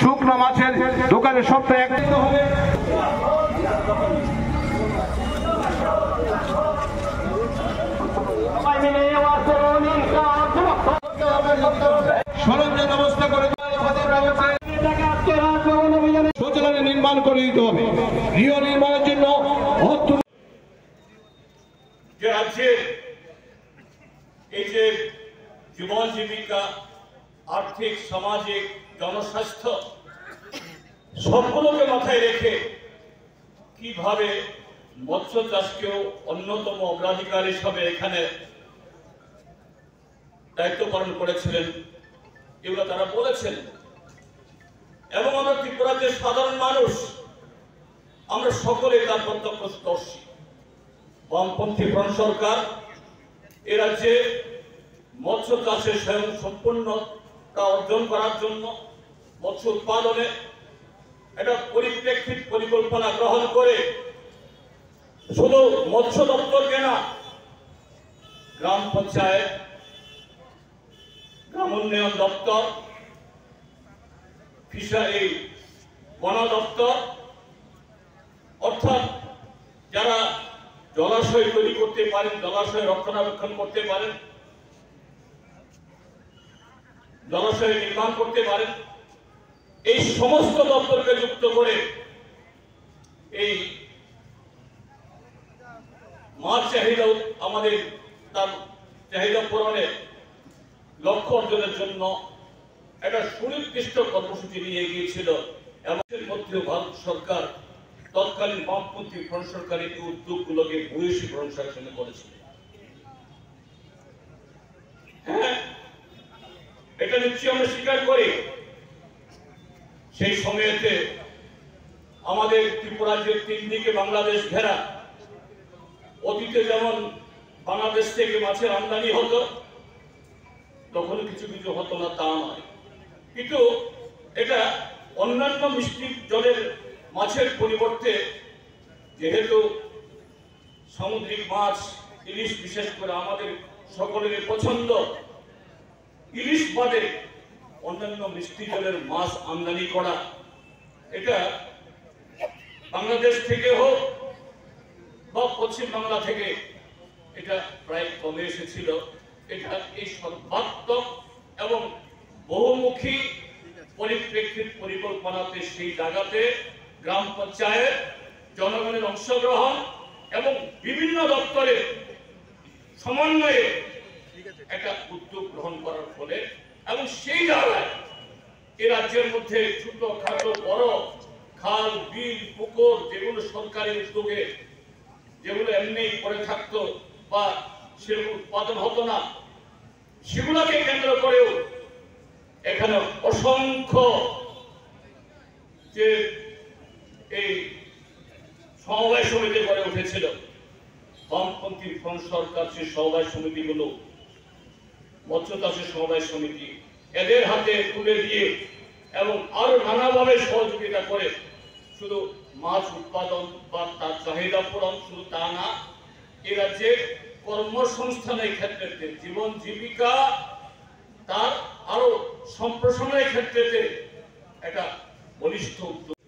শুকনো মাছের দোকানে সপ্তাহে এক হবে। সরঞ্জাম ব্যবস্থা করে শৌচালয় নির্মাণ করে দিতে হবে। গৃহ নির্মাণের জন্য যে রাজ্যে এই যে জীবন জীবিকা, আর্থিক, সামাজিক, জনস্বাস্থ্য সবগুলোকে মাথায় রেখে কিভাবে মৎস্য চাষকেও অন্যতম অগ্রাধিকার হিসাবে এখানে দায়িত্ব পালন করেছিলেন, এগুলো তারা বলেছেন। এবং আমরা ত্রিপুরার যে সাধারণ মানুষ, আমরা সকলে তার প্রত্যক্ষদর্শী। বামপন্থী ফ্রন্ট সরকার এ রাজ্যে মৎস্য চাষে স্বয়ং সম্পূর্ণতা অর্জন করার জন্য মৎস্য উৎপাদনে একটা পরিপ্রেক্ষিত পরিকল্পনা গ্রহণ করে শুধু মৎস্য দপ্তরকে না, গ্রাম পঞ্চায়েত, গ্রাম উন্নয়ন দপ্তর, ফিশারি বন দপ্তর, অর্থাৎ যারা জলাশয় তৈরি করতে পারেন, জলাশয় রক্ষণাবেক্ষণ করতে পারেন, জলাশয় নির্মাণ করতে পারেন, এই সমস্ত দপ্তরকে যুক্ত করে এই মাছ চাহিদা আমাদের তার চাহিদা পূরণে লক্ষ্য অর্জনের জন্য একটা সুনির্দিষ্ট কর্মসূচি নিয়ে গিয়েছিল। এর মধ্যে ভারত সরকার তৎকালীন বামপন্থী ফ্রন্ট সরকার এই উদ্যোগগুলোকে ভূয়সী প্রশংসা করেছিল। হ্যাঁ, এটা নিশ্চয়ই আমরা স্বীকার করি। সেই সময়েতে আমাদের ত্রিপুরা যে তিন দিকে বাংলাদেশ ঘেরা, অতীতে যেমন বাংলাদেশ থেকে মাছের আমদানি হতো, তখন কিছু কিছু হতো না তা নয়, কিন্তু এটা অন্যান্য মিষ্টি জলের মাছের পরিবর্তে যেহেতু সামুদ্রিক মাছ, ইলিশ বিশেষ করে আমাদের সকলের পছন্দ, ইলিশ বাদে অন্যান্য মিষ্টি জলের মাছ আমদানি করা, এটা বাংলাদেশ থেকে হোক বা পশ্চিম বাংলা থেকে এটা প্রায় কমে এসেছিল। এটা এই সর্বাত্মক এবং বহুমুখী পরিপ্রেক্ষিত পরিকল্পনাতে সেই জায়গাতে গ্রাম পঞ্চায়েত, জনগণের অংশগ্রহণ এবং বিভিন্ন দপ্তরের সমন্বয়ে একটা উদ্যোগ গ্রহণ করার ফলে এবং সেই জায়গায় এ রাজ্যের মধ্যে ছোট খাটো বড় খাল, বিল, পুকুর যেগুলো সরকারি উদ্যোগে, যেগুলো এমনি পড়ে থাকতো বা সেরকম উৎপাদন হতো না, সেগুলোকে কেন্দ্র করেও এখানে অসংখ্য যে এই সমবায় সমিতি গড়ে উঠেছিল। বামপন্থী ফ্রন্ট সরকার যে সমবায় সমিতিগুলো, মৎস্য চাষের সমবায় সমিতি, এদের হাতে তুলে দিয়ে এবং আরো নানাভাবে সহযোগিতা করে শুধু মাছ উৎপাদন বা তার চাহিদা পূরণ শুধু তা না, এ রাজ্যে কর্মসংস্থানের ক্ষেত্রে, জীবন জীবিকা তার আরো সম্প্রসারণের ক্ষেত্রে একটা বলিষ্ঠ উদ্যোগ